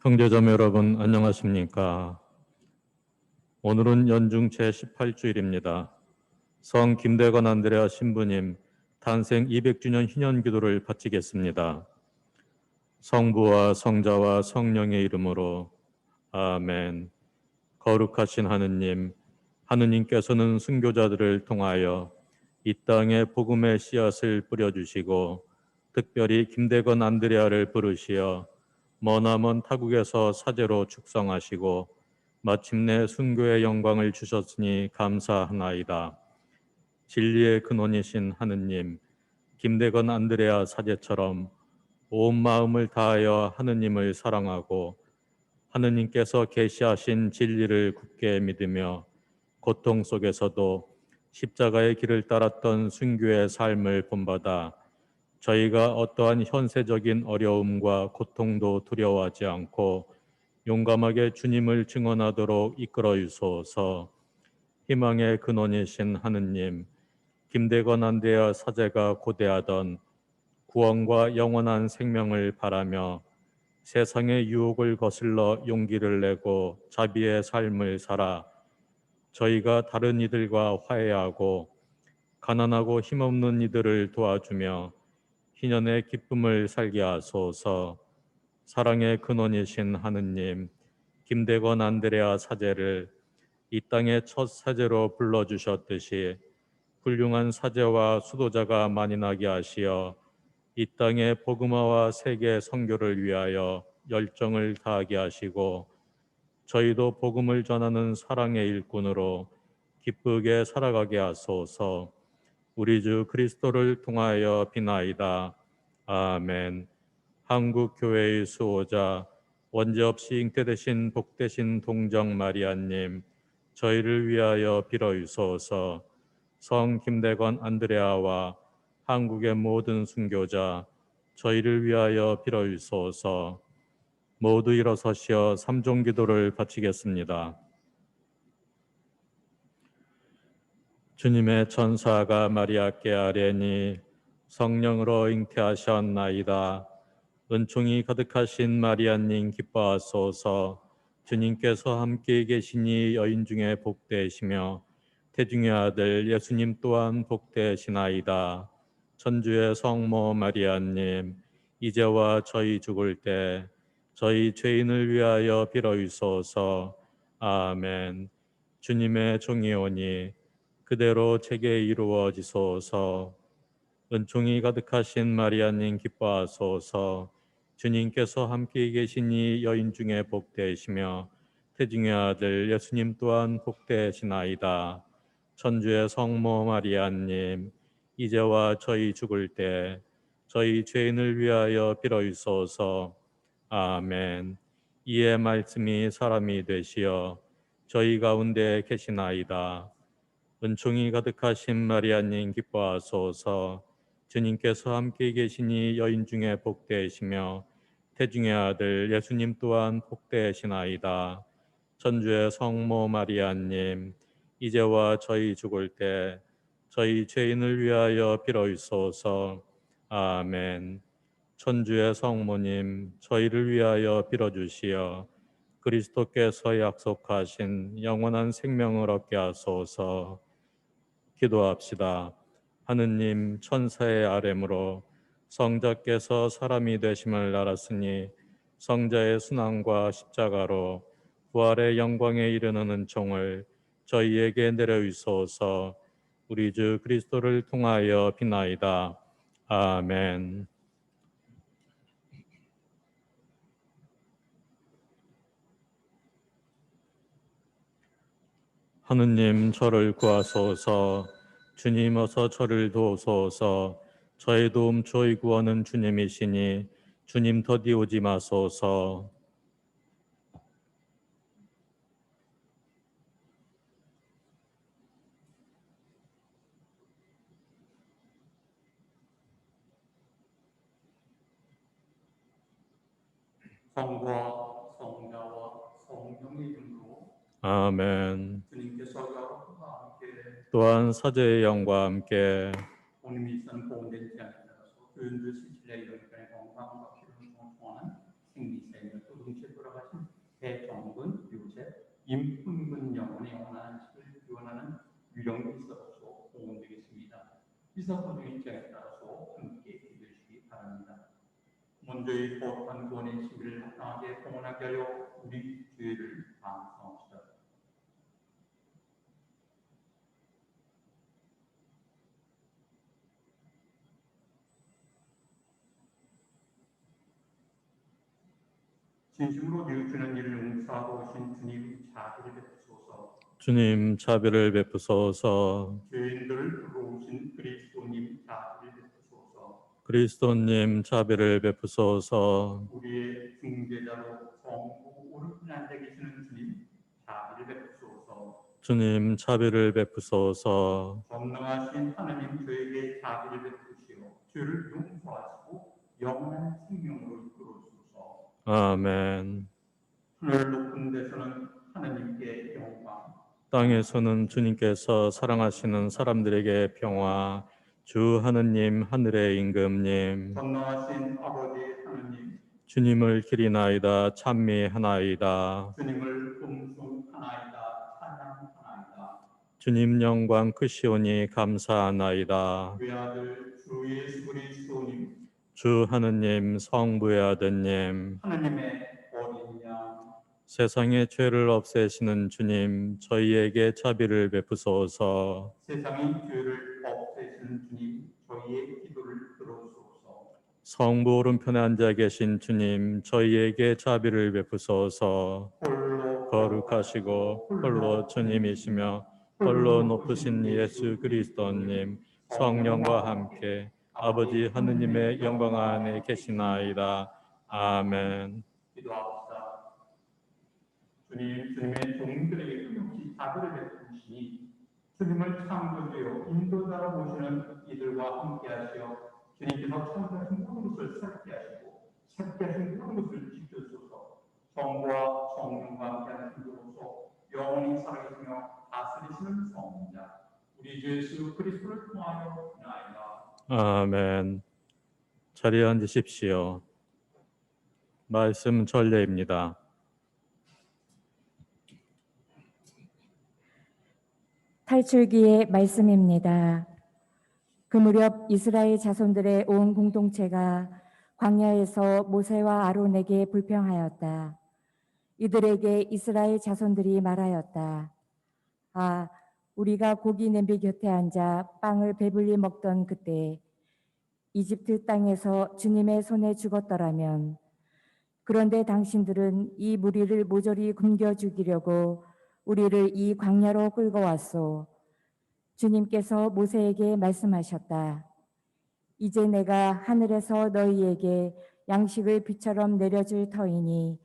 형제자매 여러분 안녕하십니까? 오늘은 연중 제18주일입니다. 성 김대건 안드레아 신부님 탄생 200주년 희년기도를 바치겠습니다. 성부와 성자와 성령의 이름으로 아멘. 거룩하신 하느님, 하느님께서는 순교자들을 통하여 이 땅에 복음의 씨앗을 뿌려주시고 특별히 김대건 안드레아를 부르시어 머나먼 타국에서 사제로 축성하시고 마침내 순교의 영광을 주셨으니 감사하나이다. 진리의 근원이신 하느님, 김대건 안드레아 사제처럼 온 마음을 다하여 하느님을 사랑하고 하느님께서 계시하신 진리를 굳게 믿으며 고통 속에서도 십자가의 길을 따랐던 순교의 삶을 본받아 저희가 어떠한 현세적인 어려움과 고통도 두려워하지 않고 용감하게 주님을 증언하도록 이끌어 주소서. 희망의 근원이신 하느님, 김대건 안대하 사제가 고대하던 구원과 영원한 생명을 바라며 세상의 유혹을 거슬러 용기를 내고 자비의 삶을 살아 저희가 다른 이들과 화해하고 가난하고 힘없는 이들을 도와주며 희년의 기쁨을 살게 하소서. 사랑의 근원이신 하느님, 김대건 안드레아 사제를 이 땅의 첫 사제로 불러주셨듯이 훌륭한 사제와 수도자가 많이 나게 하시어 이 땅의 복음화와 세계 선교를 위하여 열정을 다하게 하시고 저희도 복음을 전하는 사랑의 일꾼으로 기쁘게 살아가게 하소서. 우리 주 그리스도를 통하여 비나이다. 아멘. 한국 교회의 수호자 원죄 없이 잉태되신 복되신 동정 마리아님, 저희를 위하여 빌어주소서. 성 김대건 안드레아와 한국의 모든 순교자, 저희를 위하여 빌어주소서. 모두 일어서시어 삼종기도를 바치겠습니다. 주님의 천사가 마리아께 아뢰니 성령으로 잉태하셨나이다. 은총이 가득하신 마리아님 기뻐하소서. 주님께서 함께 계시니 여인 중에 복되시며 태중의 아들 예수님 또한 복되시나이다. 천주의 성모 마리아님, 이제와 저희 죽을 때 저희 죄인을 위하여 빌어주소서. 아멘. 주님의 종이오니 그대로 제게 이루어지소서. 은총이 가득하신 마리아님 기뻐하소서. 주님께서 함께 계시니 여인 중에 복되시며 태중의 아들 예수님 또한 복되시나이다. 천주의 성모 마리아님, 이제와 저희 죽을 때 저희 죄인을 위하여 빌어주소서. 아멘. 이의 말씀이 사람이 되시어 저희 가운데 계시나이다. 은총이 가득하신 마리아님 기뻐하소서. 주님께서 함께 계시니 여인 중에 복되시며 태중의 아들 예수님 또한 복되시나이다. 천주의 성모 마리아님, 이제와 저희 죽을 때 저희 죄인을 위하여 빌어주소서. 아멘. 천주의 성모님, 저희를 위하여 빌어주시어 그리스도께서 약속하신 영원한 생명을 얻게 하소서. 기도합시다. 하느님, 천사의 아뢰므로 성자께서 사람이 되심을 알았으니 성자의 순환과 십자가로 부활의 영광에 이르는 은총을 저희에게 내려주소서. 우리 주 그리스도를 통하여 비나이다. 아멘. 하느님, 저를 구하소서. 주님, 어서 저를 도우소서. 저의 도움, 저의 구원은 주님이시니 주님 더디 오지 마소서. 성부와 성자와 성령의 이름으로 아멘. 주님께서 여러분과 함께 또한 사제의 영과 함께 오님이 있는 보온된 지안에 따라서 교인들 시실의 이름에 건강과 피를 통하는 생리생을 또 동시에 돌아가신 먼저의 거룩한 구원의 신비를 합당하게 봉헌하게 하여 우리 죄를 반성합시다. 진심으로 뉘우치는 일을 용서하고 오신 주님 자비를 베푸소서. 주님 자비를 베푸소서. 죄인들을 부르신 그리스도님 자비를 베푸소서. 그리스도님 자비를 베푸소서. 우리의 중재자로 성부 오른편에 앉아 계시는 주님 자비를 베푸소서. 주님 자비를 베푸소서. 전능하신 하나님 저에게 자비를 베푸시어 죄를 용서하시고 영원한 생명으로 이끌어주소서. 아멘. 하늘 높은 데서는 하나님께 영광, 땅에서는 주님께서 사랑하시는 사람들에게 평화. 주 하느님 하늘의 임금님, 전능하신 아버지 하나님, 주님을 기리나이다 찬미하나이다. 주님을 금송하나이다 찬양하나이다. 주님 영광 크시오니 감사하나이다. 외아들 주 예수 그리스도님, 주 하느님 성부의 아드님, 하나님의 어린 양, 세상의 죄를 없애시는 주님, 저희에게 자비를 베푸소서. 세상의 죄를 없애시는 주님, 저희의 기도를 들어주소서. 성부 오른편에 앉아 계신 주님, 저희에게 자비를 베푸소서. 홀로 거룩하시고 홀로 주님이시며 홀로 높으신 예수 그리스도님, 성령과 함께 아버지 하느님의 영광 안에 계시나이다. 아멘. 기도합시다. 주님, 주님의 종들에게 끊임없이 자비를 베푸시니 주님을 창조주요 인도자로 모시는 이들과 함께하시어 주님께서 창조하신 모든 것을 새롭게 하시고 새롭게 하신 모든 것을 지켜주소서. 성부와 성령과 함께하는 신도로서 영원히 살아계시며 다스리시는 성자 우리 주 예수 그리스도를 통하여 나이다. 아멘. 자리에 앉으십시오. 말씀 전례입니다. 탈출기의 말씀입니다. 그 무렵 이스라엘 자손들의 온 공동체가 광야에서 모세와 아론에게 불평하였다. 이들에게 이스라엘 자손들이 말하였다. 아, 우리가 고기 냄비 곁에 앉아 빵을 배불리 먹던 그때 이집트 땅에서 주님의 손에 죽었더라면, 그런데 당신들은 이 무리를 모조리 굶겨 죽이려고 우리를 이 광야로 끌고 왔소. 주님께서 모세에게 말씀하셨다. 이제 내가 하늘에서 너희에게 양식을 비처럼 내려줄 터이니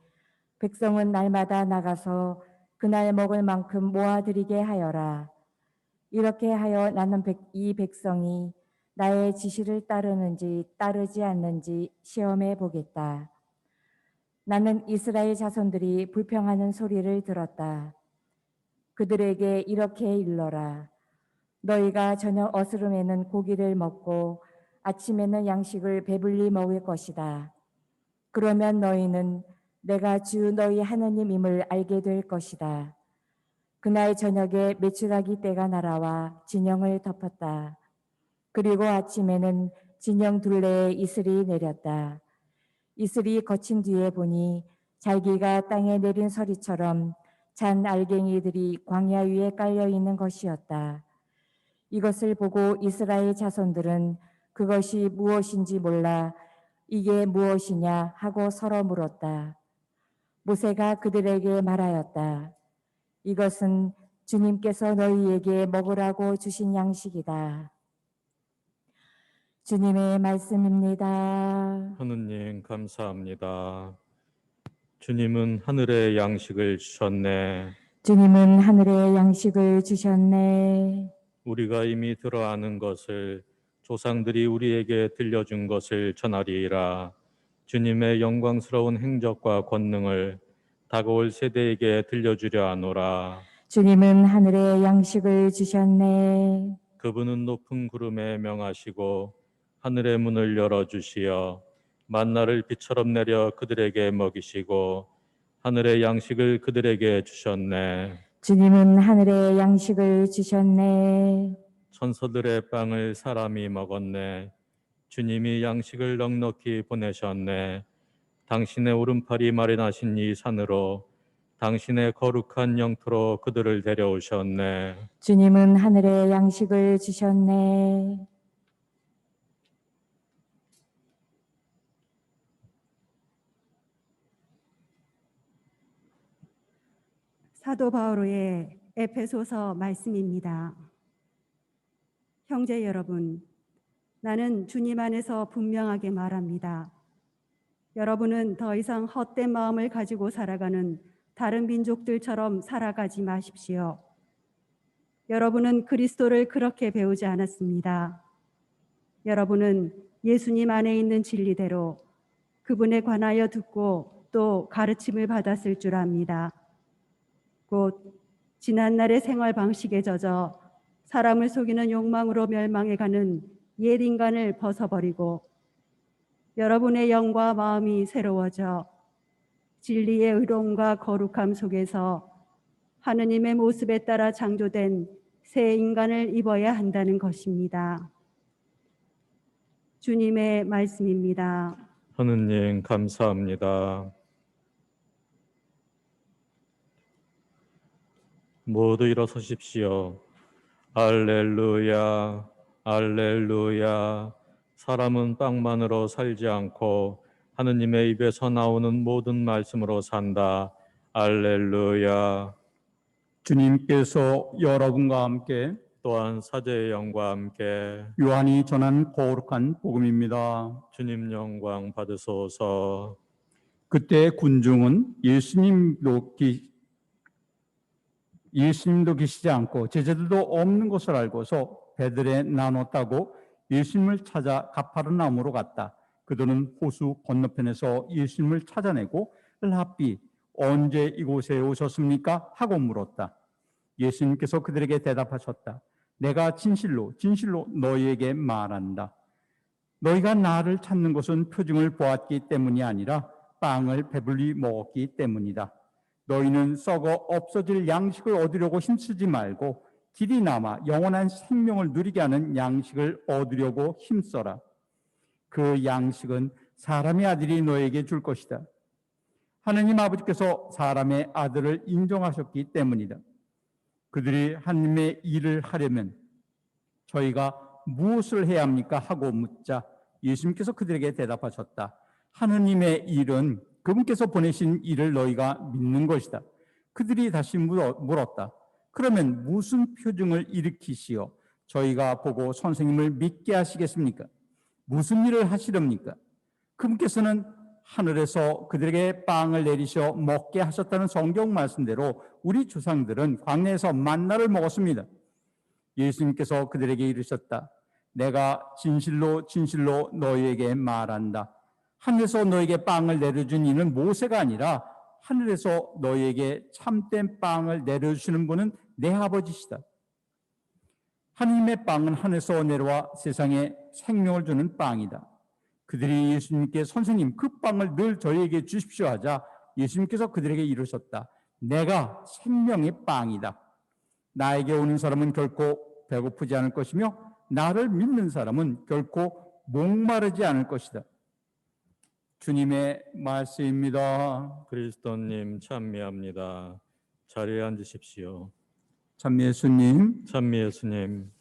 백성은 날마다 나가서 그날 먹을 만큼 모아들이게 하여라. 이렇게 하여 나는 이 백성이 나의 지시를 따르는지 따르지 않는지 시험해 보겠다. 나는 이스라엘 자손들이 불평하는 소리를 들었다. 그들에게 이렇게 일러라. 너희가 저녁 어스름에는 고기를 먹고 아침에는 양식을 배불리 먹을 것이다. 그러면 너희는 내가 주 너희 하나님임을 알게 될 것이다. 그날 저녁에 메추라기 떼가 날아와 진영을 덮었다. 그리고 아침에는 진영 둘레에 이슬이 내렸다. 이슬이 거친 뒤에 보니 잘기가 땅에 내린 서리처럼 잔 알갱이들이 광야 위에 깔려 있는 것이었다. 이것을 보고 이스라엘 자손들은 그것이 무엇인지 몰라 이게 무엇이냐 하고 서로 물었다. 모세가 그들에게 말하였다. 이것은 주님께서 너희에게 먹으라고 주신 양식이다. 주님의 말씀입니다. 하느님 감사합니다. 주님은 하늘의 양식을 주셨네. 주님은 하늘의 양식을 주셨네. 우리가 이미 들어 아는 것을 조상들이 우리에게 들려준 것을 전하리이라. 주님의 영광스러운 행적과 권능을 다가올 세대에게 들려주려 하노라. 주님은 하늘의 양식을 주셨네. 그분은 높은 구름에 명하시고 하늘의 문을 열어주시어 만나를 비처럼 내려 그들에게 먹이시고 하늘의 양식을 그들에게 주셨네. 주님은 하늘의 양식을 주셨네. 천사들의 빵을 사람이 먹었네. 주님이 양식을 넉넉히 보내셨네. 당신의 오른팔이 마련하신 이 산으로 당신의 거룩한 영토로 그들을 데려오셨네. 주님은 하늘의 양식을 주셨네. 사도 바오로의 에페소서 말씀입니다. 형제 여러분, 나는 주님 안에서 분명하게 말합니다. 여러분은 더 이상 헛된 마음을 가지고 살아가는 다른 민족들처럼 살아가지 마십시오. 여러분은 그리스도를 그렇게 배우지 않았습니다. 여러분은 예수님 안에 있는 진리대로 그분에 관하여 듣고 또 가르침을 받았을 줄 압니다. 곧 지난날의 생활 방식에 젖어 사람을 속이는 욕망으로 멸망해가는 옛 인간을 벗어버리고 여러분의 영과 마음이 새로워져 진리의 의로움과 거룩함 속에서 하느님의 모습에 따라 창조된 새 인간을 입어야 한다는 것입니다. 주님의 말씀입니다. 하느님 감사합니다. 모두 일어서십시오. 할렐루야, 할렐루야. 사람은 빵만으로 살지 않고 하느님의 입에서 나오는 모든 말씀으로 산다. 할렐루야. 주님께서 여러분과 함께 또한 사제의 영과 함께 요한이 전한 거룩한 복음입니다. 주님 영광 받으소서. 그때 군중은 예수님도 계시지 않고 제자들도 없는 것을 알고서 배들에 나눴다고 예수님을 찾아 가파르나움으로 갔다. 그들은 호수 건너편에서 예수님을 찾아내고 랍비, 언제 이곳에 오셨습니까? 하고 물었다. 예수님께서 그들에게 대답하셨다. 내가 진실로 진실로 너희에게 말한다. 너희가 나를 찾는 것은 표징을 보았기 때문이 아니라 빵을 배불리 먹었기 때문이다. 너희는 썩어 없어질 양식을 얻으려고 힘쓰지 말고 길이 남아 영원한 생명을 누리게 하는 양식을 얻으려고 힘써라. 그 양식은 사람의 아들이 너에게 줄 것이다. 하느님 아버지께서 사람의 아들을 인정하셨기 때문이다. 그들이 하느님의 일을 하려면 저희가 무엇을 해야 합니까? 하고 묻자 예수님께서 그들에게 대답하셨다. 하느님의 일은 그분께서 보내신 일을 너희가 믿는 것이다. 그들이 다시 물었다. 그러면 무슨 표징을 일으키시어 저희가 보고 선생님을 믿게 하시겠습니까? 무슨 일을 하시렵니까? 그분께서는 하늘에서 그들에게 빵을 내리셔 먹게 하셨다는 성경 말씀대로 우리 조상들은 광야에서 만나를 먹었습니다. 예수님께서 그들에게 이르셨다. 내가 진실로 진실로 너희에게 말한다. 하늘에서 너에게 빵을 내려준 이는 모세가 아니라 하늘에서 너희에게 참된 빵을 내려주시는 분은 내 아버지시다. 하느님의 빵은 하늘에서 내려와 세상에 생명을 주는 빵이다. 그들이 예수님께 선생님 그 빵을 늘 저희에게 주십시오 하자 예수님께서 그들에게 이르셨다. 내가 생명의 빵이다. 나에게 오는 사람은 결코 배고프지 않을 것이며 나를 믿는 사람은 결코 목마르지 않을 것이다. 주님의 말씀입니다. 그리스도님 찬미합니다. 자리에 앉으십시오. 참 예수님, 찬미 예수님.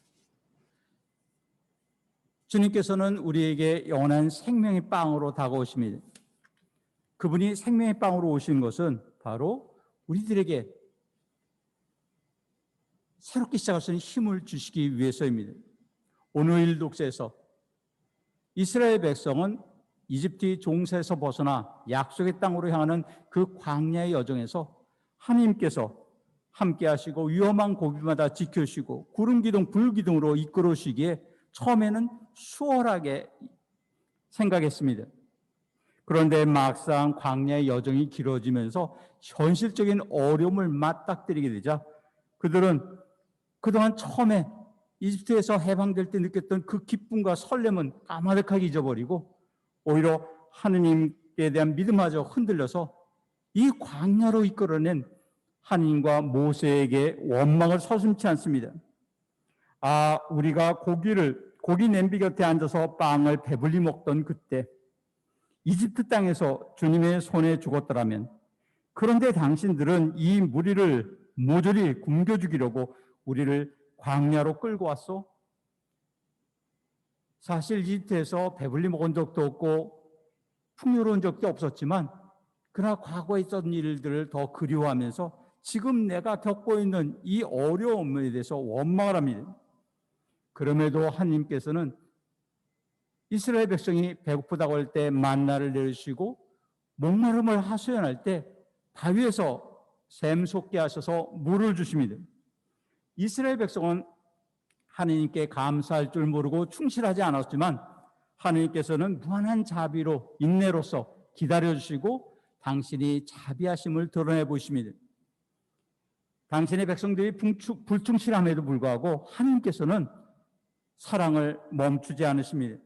주님께서는 우리에게 영원한 생명의 빵으로 다가오십니다. 그분이 생명의 빵으로 오신 것은 바로 우리들에게 새롭게 시작할 수 있는 힘을 주시기 위해서입니다. 오늘 독서에서 이스라엘 백성은 이집트의 종세에서 벗어나 약속의 땅으로 향하는 그 광야의 여정에서 하나님께서 함께 하시고 위험한 고비마다 지켜주시고 구름 기둥 불 기둥으로 이끌어 주시기에 처음에는 수월하게 생각했습니다. 그런데 막상 광야의 여정이 길어지면서 현실적인 어려움을 맞닥뜨리게 되자 그들은 그동안 처음에 이집트에서 해방될 때 느꼈던 그 기쁨과 설렘은 까마득하게 잊어버리고 오히려 하느님에 대한 믿음마저 흔들려서 이 광야로 이끌어낸 하느님과 모세에게 원망을 서슴지 않습니다. 우리가 고기 냄비 곁에 앉아서 빵을 배불리 먹던 그때 이집트 땅에서 주님의 손에 죽었더라면, 그런데 당신들은 이 무리를 모조리 굶겨 죽이려고 우리를 광야로 끌고 왔소? 사실 이집트에서 배불리 먹은 적도 없고 풍요로운 적도 없었지만, 그러나 과거에 있었던 일들을 더 그리워하면서 지금 내가 겪고 있는 이 어려움에 대해서 원망을 합니다. 그럼에도 하나님께서는 이스라엘 백성이 배고프다고 할 때 만나를 내리시고 목마름을 하소연할 때 바위에서 샘솟게 하셔서 물을 주십니다. 이스라엘 백성은 하나님께 감사할 줄 모르고 충실하지 않았지만, 하나님께서는 무한한 자비로 인내로서 기다려주시고 당신이 자비하심을 드러내 보십니다. 당신의 백성들이 불충실함에도 불구하고 하나님께서는 사랑을 멈추지 않으십니다.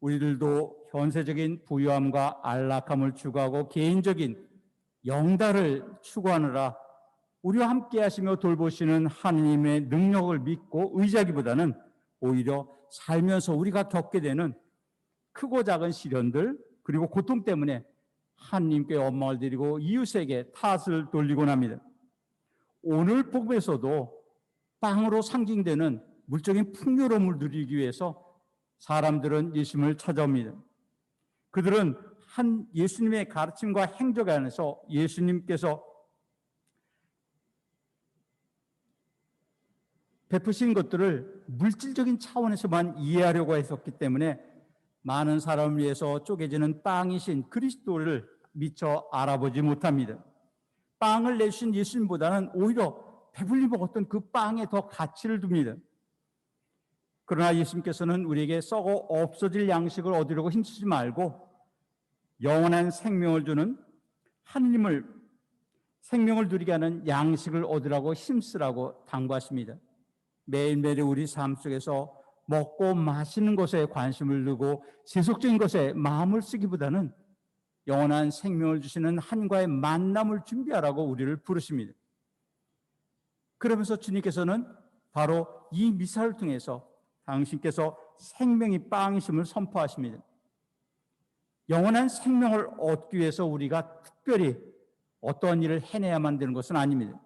우리들도 현세적인 부유함과 안락함을 추구하고 개인적인 영달을 추구하느라 우리와 함께 하시며 돌보시는 하나님의 능력을 믿고 의지하기보다는 오히려 살면서 우리가 겪게 되는 크고 작은 시련들, 그리고 고통 때문에 하나님께 원망을 드리고 이웃에게 탓을 돌리곤 합니다. 오늘 복음에서도 빵으로 상징되는 물적인 풍요로움을 누리기 위해서 사람들은 예수님을 찾아옵니다. 그들은 한 예수님의 가르침과 행적 안에서 예수님께서 베푸신 것들을 물질적인 차원에서만 이해하려고 했었기 때문에 많은 사람을 위해서 쪼개지는 빵이신 그리스도를 미처 알아보지 못합니다. 빵을 내주신 예수님보다는 오히려 배불리 먹었던 그 빵에 더 가치를 둡니다. 그러나 예수님께서는 우리에게 썩어 없어질 양식을 얻으려고 힘쓰지 말고 영원한 생명을 주는 하느님을 생명을 누리게 하는 양식을 얻으라고 힘쓰라고 당부하십니다. 매일매일 우리 삶 속에서 먹고 마시는 것에 관심을 두고 세속적인 것에 마음을 쓰기보다는 영원한 생명을 주시는 하나님과의 만남을 준비하라고 우리를 부르십니다. 그러면서 주님께서는 바로 이 미사를 통해서 당신께서 생명이 빵이심을 선포하십니다. 영원한 생명을 얻기 위해서 우리가 특별히 어떠한 일을 해내야만 되는 것은 아닙니다.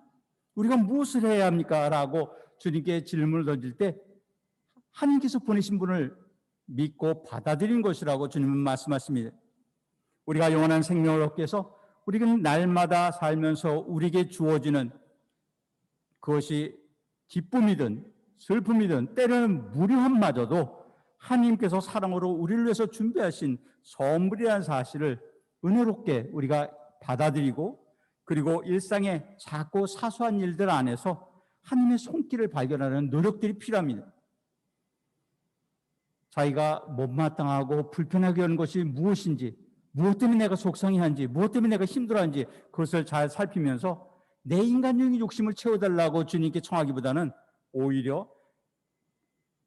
우리가 무엇을 해야 합니까? 라고 주님께 질문을 던질 때 하나님께서 보내신 분을 믿고 받아들인 것이라고 주님은 말씀하십니다. 우리가 영원한 생명을 얻기 위해서 우리는 날마다 살면서 우리에게 주어지는 그것이 기쁨이든 슬픔이든 때로는 무료함마저도 하나님께서 사랑으로 우리를 위해서 준비하신 선물이라는 사실을 은혜롭게 우리가 받아들이고, 그리고 일상의 작고 사소한 일들 안에서 하나님의 손길을 발견하는 노력들이 필요합니다. 자기가 못마땅하고 불편하게 하는 것이 무엇인지, 무엇 때문에 내가 속상해한지, 무엇 때문에 내가 힘들어한지 그것을 잘 살피면서 내 인간적인 욕심을 채워달라고 주님께 청하기보다는 오히려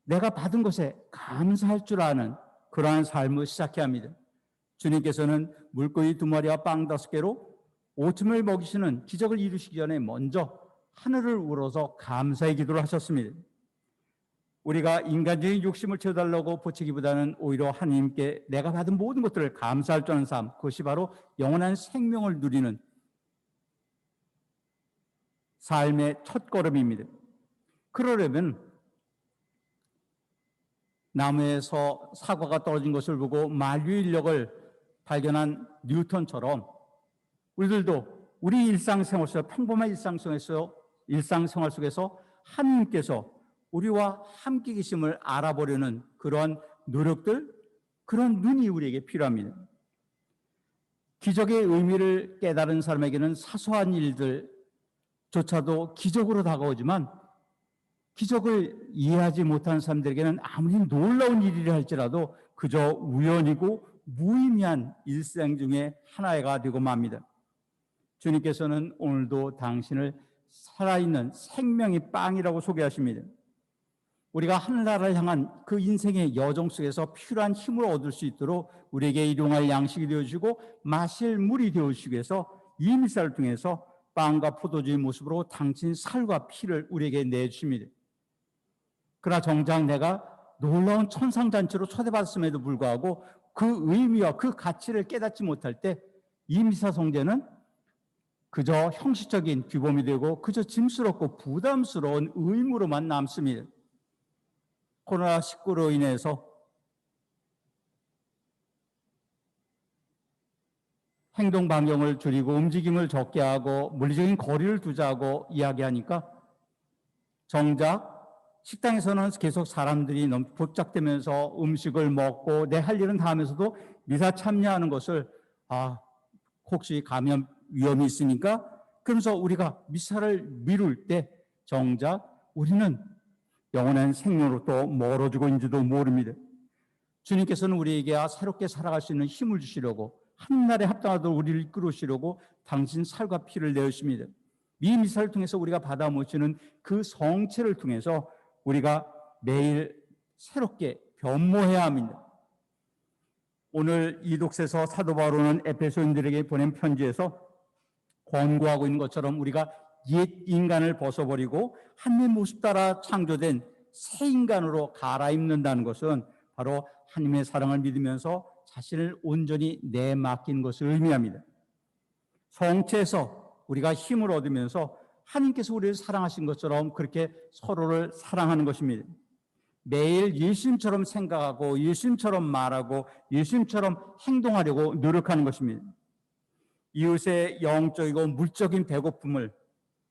내가 받은 것에 감사할 줄 아는 그러한 삶을 시작해야 합니다. 주님께서는 물고기 2마리와 빵 5개로 5,000명을 먹이시는 기적을 이루시기 전에 먼저 하늘을 우러서 감사의 기도를 하셨습니다. 우리가 인간적인 욕심을 채워달라고 보채기보다는 오히려 하나님께 내가 받은 모든 것들을 감사할 줄 아는 삶, 그것이 바로 영원한 생명을 누리는 삶의 첫걸음입니다. 그러려면 나무에서 사과가 떨어진 것을 보고 만유인력을 발견한 뉴턴처럼 우리들도 우리 일상생활 속에서, 평범한 일상생활 속에서 하나님께서 우리와 함께 계심을 알아보려는 그런 노력들, 그런 눈이 우리에게 필요합니다. 기적의 의미를 깨달은 사람에게는 사소한 일들조차도 기적으로 다가오지만, 기적을 이해하지 못하는 사람들에게는 아무리 놀라운 일이라 할지라도 그저 우연이고 무의미한 일상 중에 하나가 되고 맙니다. 주님께서는 오늘도 당신을 살아있는 생명의 빵이라고 소개하십니다. 우리가 하늘나라를 향한 그 인생의 여정 속에서 필요한 힘을 얻을 수 있도록 우리에게 일용할 양식이 되어주시고 마실 물이 되어주시기 위해서 이 미사를 통해서 빵과 포도주의 모습으로 당신 살과 피를 우리에게 내주십니다. 그러나 정작 내가 놀라운 천상잔치로 초대받았음에도 불구하고 그 의미와 그 가치를 깨닫지 못할 때 이 미사성제는 그저 형식적인 규범이 되고 그저 짐스럽고 부담스러운 의무로만 남습니다. 코로나19로 인해서 행동 반경을 줄이고 움직임을 적게 하고 물리적인 거리를 두자고 이야기하니까 정작 식당에서는 계속 사람들이 너무 복잡되면서 음식을 먹고 내 할 일은 다 하면서도 미사 참여하는 것을 혹시 감염 위험이 있으니까 그러면서 우리가 미사를 미룰 때 정작 우리는 영원한 생명으로부터 멀어지고 있는지도 모릅니다. 주님께서는 우리에게 새롭게 살아갈 수 있는 힘을 주시려고 한날에 합당하도록 우리를 이끌으시려고 당신 살과 피를 내으십니다. 이 미사를 통해서 우리가 받아 모시는 그 성체를 통해서 우리가 매일 새롭게 변모해야 합니다. 오늘 이 독서에서 사도 바울은 에베소인들에게 보낸 편지에서 권고하고 있는 것처럼 우리가 옛 인간을 벗어버리고 하나님의 모습 따라 창조된 새 인간으로 갈아입는다는 것은 바로 하나님의 사랑을 믿으면서 자신을 온전히 내맡긴 것을 의미합니다. 성체에서 우리가 힘을 얻으면서 하나님께서 우리를 사랑하신 것처럼 그렇게 서로를 사랑하는 것입니다. 매일 예수님처럼 생각하고 예수님처럼 말하고 예수님처럼 행동하려고 노력하는 것입니다. 이웃의 영적이고 물적인 배고픔을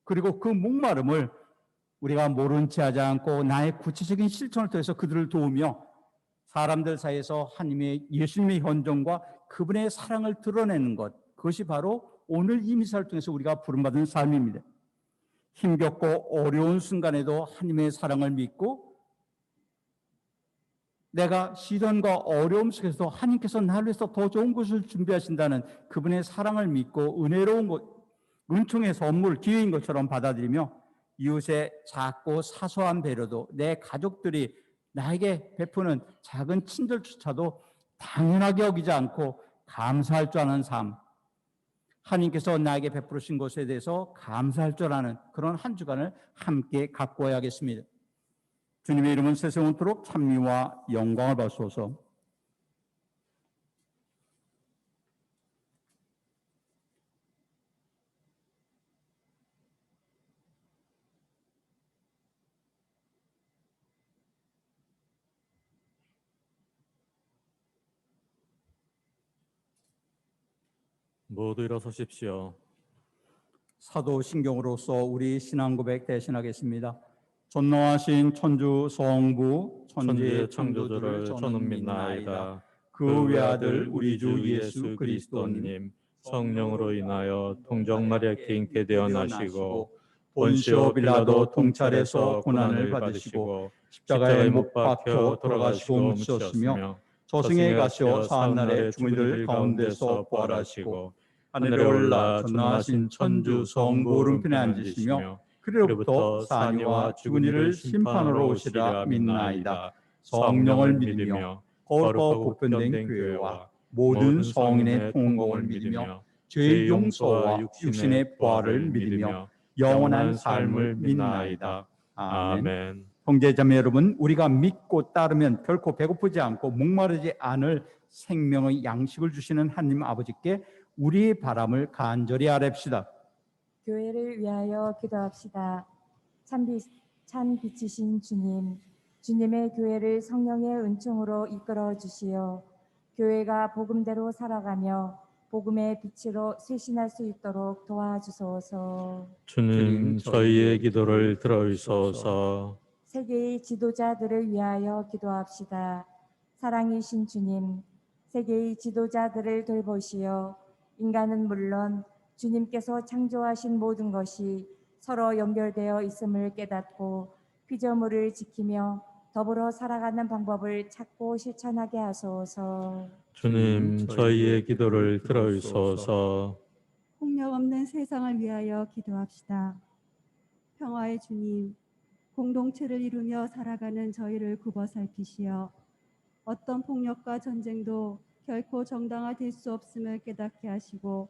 그리고 그 목마름을 우리가 모른 채 하지 않고 나의 구체적인 실천을 통해서 그들을 도우며 사람들 사이에서 하나님의 예수님의 현존과 그분의 사랑을 드러내는 것, 그것이 바로 오늘 이 미사를 통해서 우리가 부름받은 삶입니다. 힘겹고 어려운 순간에도 하나님의 사랑을 믿고 내가 시련과 어려움 속에서도 하나님께서 나를 위해서 더 좋은 것을 준비하신다는 그분의 사랑을 믿고 은혜로운 것, 은총의 선물, 기회인 것처럼 받아들이며 이웃의 작고 사소한 배려도 내 가족들이 나에게 베푸는 작은 친절조차도 당연하게 여기지 않고 감사할 줄 아는 삶, 하나님께서 나에게 베푸신 것에 대해서 감사할 줄 아는 그런 한 주간을 함께 갖고 와야겠습니다. 주님의 이름은 세세원토록 찬미와 영광을 받소서. 모두 일어서십시오. 사도신경으로서 우리 신앙 고백 대신하겠습니다. 전능하신 천주 성부 천지의 창조주를 저는 믿나이다. 그 외아들 우리 주 예수 그리스도님 그리스도님 성령으로 인하여 동정 마리아께 잉태 되어나시고 본시오 빌라도 통찰에서 고난을 받으시고 십자가에 못 박혀 돌아가시고 묻히셨으며 저승에 가시어 사한날에 죽은 이들 가운데서 부활하시고 하늘에 올라 전능하신 천주 성부 오른편에 앉으시며 그로부터 사니와 죽은 이를 심판하러 오시리라 믿나이다. 성령을 믿으며 거룩하고 보편된 교회와 모든 성인의 통공을 믿으며 죄의 용서와 육신의 부활을 믿으며 영원한 삶을 믿나이다. 아멘. 형제자매 여러분, 우리가 믿고 따르면 결코 배고프지 않고 목마르지 않을 생명의 양식을 주시는 하나님 아버지께 우리의 바람을 간절히 아뢰읍시다. 교회를 위하여 기도합시다. 참 빛이신 주님, 주님의 교회를 성령의 은총으로 이끌어 주시어 교회가 복음대로 살아가며 복음의 빛으로 쇄신할 수 있도록 도와주소서. 주님 저희의 기도를 들어주소서. 세계의 지도자들을 위하여 기도합시다. 사랑이신 주님, 세계의 지도자들을 돌보시어 인간은 물론 주님께서 창조하신 모든 것이 서로 연결되어 있음을 깨닫고 피조물을 지키며 더불어 살아가는 방법을 찾고 실천하게 하소서. 주님 저희의 기도를 들어주소서. 폭력 없는 세상을 위하여 기도합시다. 평화의 주님, 공동체를 이루며 살아가는 저희를 굽어 살피시어 어떤 폭력과 전쟁도 결코 정당화될 수 없음을 깨닫게 하시고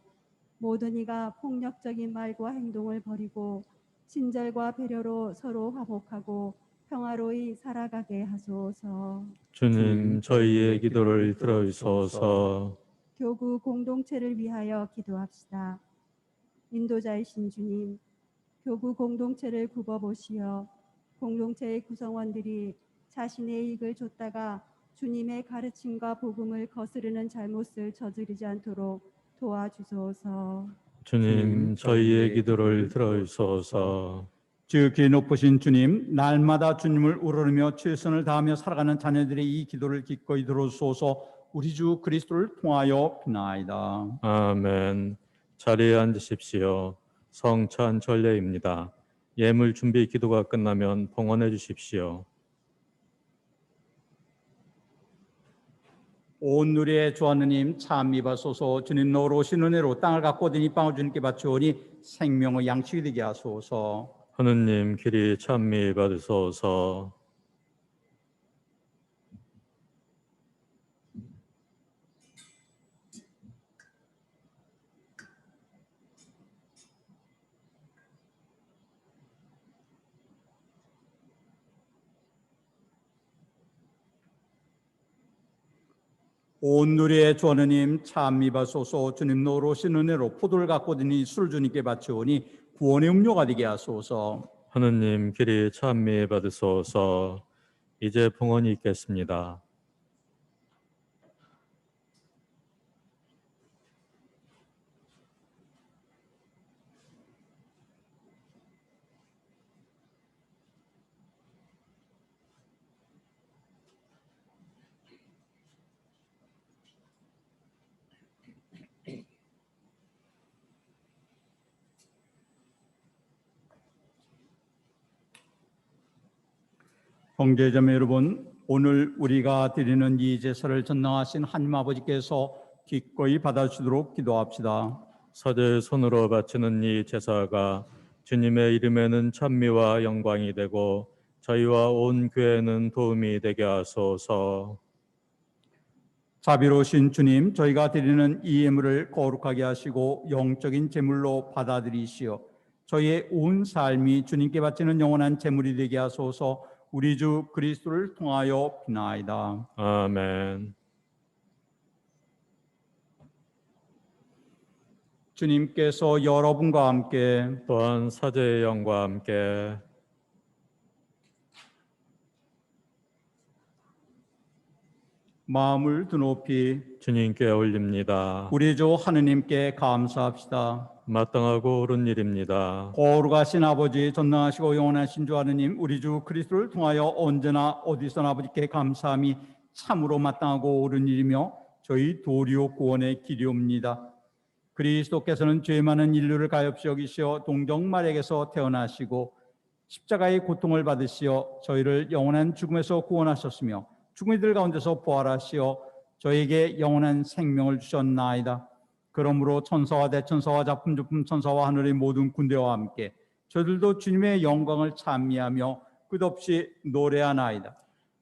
모든 이가 폭력적인 말과 행동을 버리고 친절과 배려로 서로 화목하고 평화로이 살아가게 하소서. 주님 저희의 기도를 들어주소서. 교구 공동체를 위하여 기도합시다. 인도자이신 주님, 교구 공동체를 굽어보시어 공동체의 구성원들이 자신의 이익을 쫓다가 주님의 가르침과 복음을 거스르는 잘못을 저지르지 않도록 도와주소서. 주님 저희의 기도를 들어주소서. 지극히 높으신 주님, 날마다 주님을 우러르며 최선을 다하며 살아가는 자녀들의 이 기도를 기꺼이 들어주소서. 우리 주 그리스도를 통하여 비나이다. 아멘. 자리에 앉으십시오. 성찬 전례입니다. 예물 준비 기도가 끝나면 봉헌해 주십시오. 온 누리의 주 하느님 참미 받소서. 주님 너로 오신 은혜로 땅을 갖고 든 이 빵을 주님께 바치오니 생명의 양식이 되게 하소서. 하느님 길이 찬미 받으소서. 온 누리의 주 하느님 참미 받소서. 주님 너로 오신 은혜로 포도를 갖고 든 이 술을 주님께 바치오니 구원의 음료가 되게 하소서. 하느님 길이 찬미 받으소서. 이제 봉헌이 있겠습니다. 형제자매 여러분, 오늘 우리가 드리는 이 제사를 전능하신 하나님 아버지께서 기꺼이 받아주시도록 기도합시다. 사제의 손으로 바치는 이 제사가 주님의 이름에는 찬미와 영광이 되고 저희와 온 교회는 도움이 되게 하소서. 자비로우신 주님, 저희가 드리는 이 예물을 거룩하게 하시고 영적인 제물로 받아들이시어 저희의 온 삶이 주님께 바치는 영원한 제물이 되게 하소서. 우리 주 그리스도를 통하여 비나이다. 아멘. 주님께서 여러분과 함께 또한 사제의 영과 함께 마음을 드높이 주님께 올립니다. 우리 주 하느님께 감사합시다. 마땅하고 옳은 일입니다. 거룩하신 아버지, 전능하시고 영원하신 주 하느님, 우리 주 그리스도를 통하여 언제나 어디서나 아버지께 감사함이 참으로 마땅하고 옳은 일이며 저희 도리오 구원의 길이옵니다. 그리스도께서는 죄 많은 인류를 가엾이 여기시어 동정마리아에게서 태어나시고 십자가의 고통을 받으시어 저희를 영원한 죽음에서 구원하셨으며 죽은 이들 가운데서 부활하시어 저에게 영원한 생명을 주셨나이다. 그러므로 천사와 대천사와 작품주품 천사와 하늘의 모든 군대와 함께 저들도 주님의 영광을 찬미하며 끝없이 노래하나이다.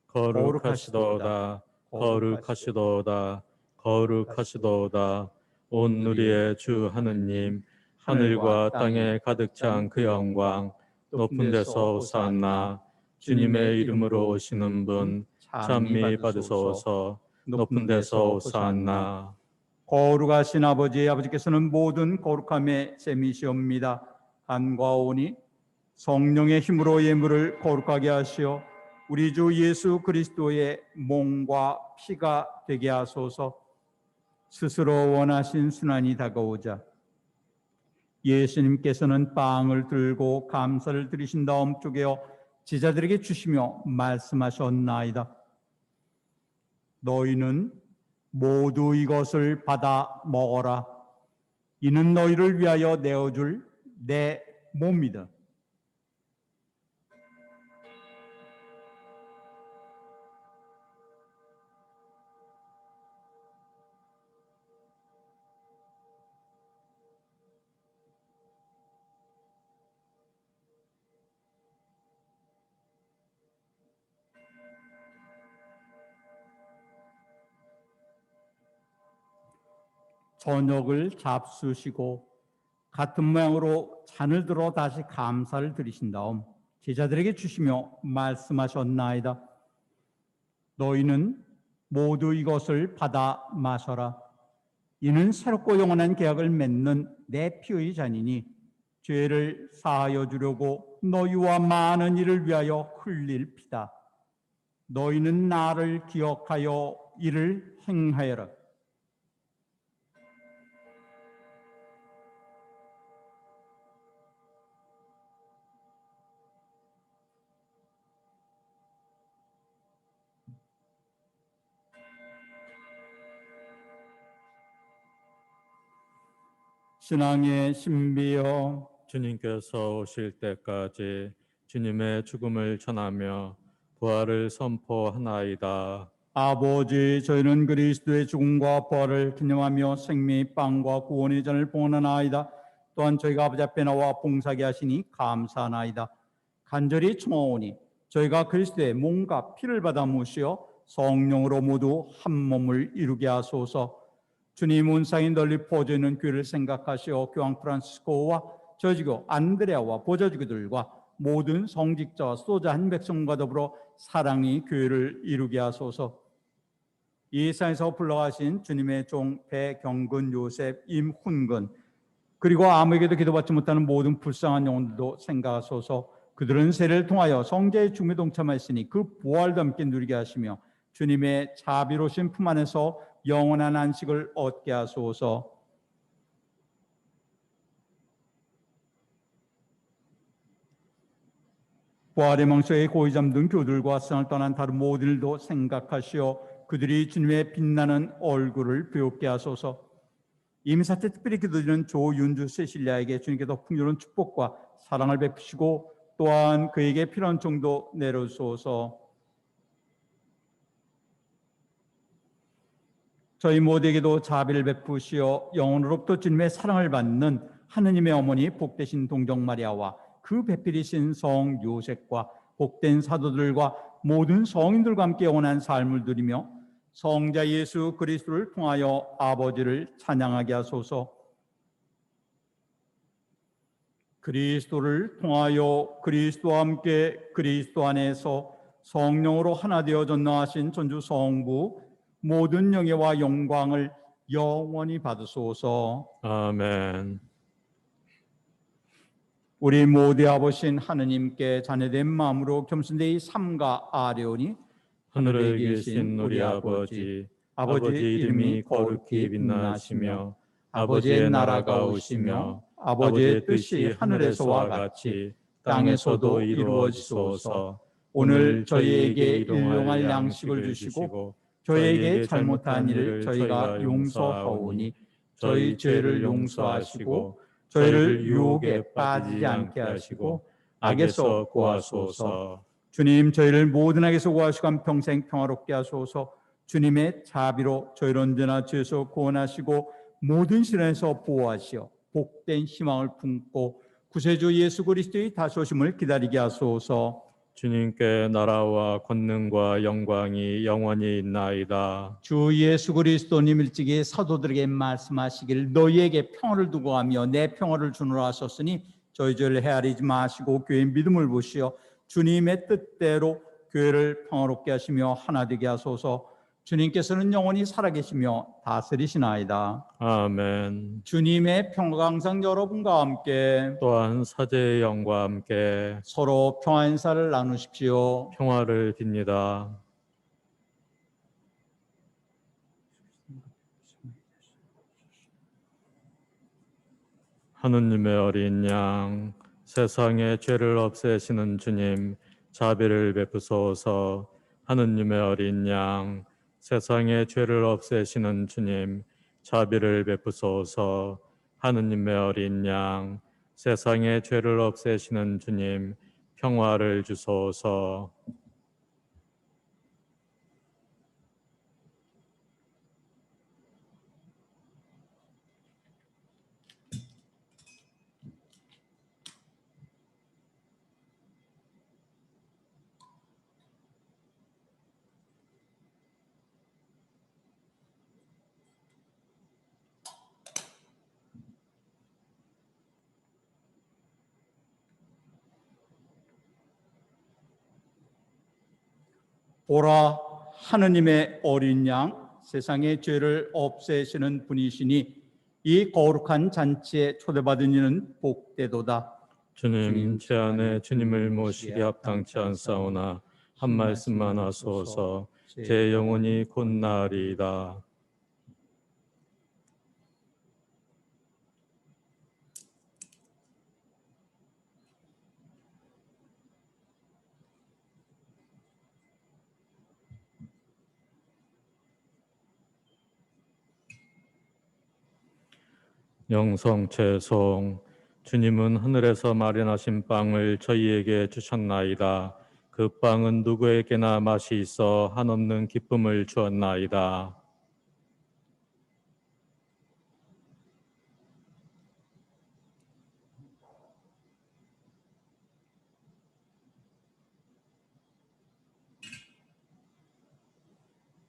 거룩하시도다, 거룩하시도다, 거룩하시도다. 온 누리의 주 하느님, 하늘과 땅에 가득 찬 그 영광, 높은 데서 호산나. 주님의 이름으로 오시는 분 찬미 받으소서. 높은 데서 호산나. 거룩하신 아버지, 아버지께서는 모든 거룩함의 셈이시옵니다. 간과오니 성령의 힘으로 예물을 거룩하게 하시어 우리 주 예수 그리스도의 몸과 피가 되게 하소서. 스스로 원하신 순환이 다가오자 예수님께서는 빵을 들고 감사를 드리신 다음 쪼개어 제자들에게 주시며 말씀하셨나이다. 너희는 모두 이것을 받아 먹어라. 이는 너희를 위하여 내어줄 내 몸이다. 저녁을 잡수시고 같은 모양으로 잔을 들어 다시 감사를 드리신 다음 제자들에게 주시며 말씀하셨나이다. 너희는 모두 이것을 받아 마셔라. 이는 새롭고 영원한 계약을 맺는 내 피의 잔이니 죄를 사하여 주려고 너희와 많은 이를 위하여 흘릴 피다. 너희는 나를 기억하여 이를 행하여라. 신앙의 신비여, 주님께서 오실 때까지 주님의 죽음을 전하며 부활을 선포하나이다. 아버지, 저희는 그리스도의 죽음과 부활을 기념하며 생명의 빵과 구원의 잔을 봉헌하나이다. 또한 저희가 아버지 앞에 나와 봉사하게 하시니 감사하나이다. 간절히 청하오니 저희가 그리스도의 몸과 피를 받아 모시어 성령으로 모두 한 몸을 이루게 하소서. 주님 운상이 널리 퍼져 있는 교회를 생각하시어 교황 프란시스코와 저지교 안드레아와 보좌주교들과 모든 성직자와 수도자 한 백성과 더불어 사랑이 교회를 이루게 하소서. 이 세상에서 불러가신 주님의 종 배경근, 요셉, 임훈근, 그리고 아무에게도 기도받지 못하는 모든 불쌍한 영혼들도 생각하소서. 그들은 세례를 통하여 성자의 죽음에 동참하였으니 그 부활도 함께 누리게 하시며 주님의 자비로우신 품 안에서 영원한 안식을 얻게 하소서. 부활의 망소에 고이 잠든 교들과 세상을 떠난 다른 모든 일도 생각하시어 그들이 주님의 빛나는 얼굴을 배우게 하소서. 임사태 특별히 기도드리는 조윤주 세실리아에게 주님께서 풍요로운 축복과 사랑을 베푸시고 또한 그에게 필요한 정도 내려주소서. 저희 모두에게도 자비를 베푸시어 영원으로부터 주님의 사랑을 받는 하느님의 어머니 복되신 동정 마리아와 그 배필이신 성 요셉과 복된 사도들과 모든 성인들과 함께 영원한 삶을 누리며 성자 예수 그리스도를 통하여 아버지를 찬양하게 하소서. 그리스도를 통하여 그리스도와 함께 그리스도 안에서 성령으로 하나 되어 전능하신 전주 성부 모든 영예와 영광을 영원히 받으소서. 아멘. 우리 모두 아버신 하느님께 자녀된 마음으로 겸손되이 삼가 아뢰오니 하늘에 계신 우리 아버지, 아버지 이름이 거룩히 빛나시며 아버지의 나라가 오시며 아버지의 뜻이 하늘에서와 같이 땅에서도 이루어지소서. 오늘 저희에게 일용할 양식을 주시고 저희에게 잘못한 일을 저희가 용서하오니 저희 죄를 용서하시고 저희를 유혹에 빠지지 않게 하시고 악에서 구하소서. 주님, 저희를 모든 악에서 구하시고 평생 평화롭게 하소서. 주님의 자비로 저희를 언제나 죄에서 구원하시고 모든 시련에서 보호하시어 복된 희망을 품고 구세주 예수 그리스도의 다시 오심을 기다리게 하소서. 주님께 나라와 권능과 영광이 영원히 있나이다. 주 예수 그리스도님 일찍이 사도들에게 말씀하시길 너희에게 평화를 두고 가며 내 평화를 주노라 하셨으니 저희 죄를 헤아리지 마시고 교회의 믿음을 보시어 주님의 뜻대로 교회를 평화롭게 하시며 하나 되게 하소서. 주님께서는 영원히 살아계시며 다스리시나이다. 아멘. 주님의 평화가 항상 여러분과 함께 또한 사제의 영과 함께 서로 평화 인사를 나누십시오. 평화를 빕니다. 하느님의 어린 양, 세상의 죄를 없애시는 주님, 자비를 베푸소서. 하느님의 어린 양, 세상의 죄를 없애시는 주님, 자비를 베푸소서. 하느님의 어린 양, 세상의 죄를 없애시는 주님, 평화를 주소서. 보라, 하느님의 어린 양, 세상의 죄를 없애시는 분이시니 이 거룩한 잔치에 초대받은 이는 복되도다. 주님, 제 안에 주님을 모시기 합당치 않사오나 한 말씀만 하소서. 제 영혼이 곧 나으리이다. 영성 채송. 주님은 하늘에서 마련하신 빵을 저희에게 주셨나이다. 그 빵은 누구에게나 맛이 있어 한없는 기쁨을 주었나이다.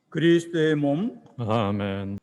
그리스도의 몸, 아멘.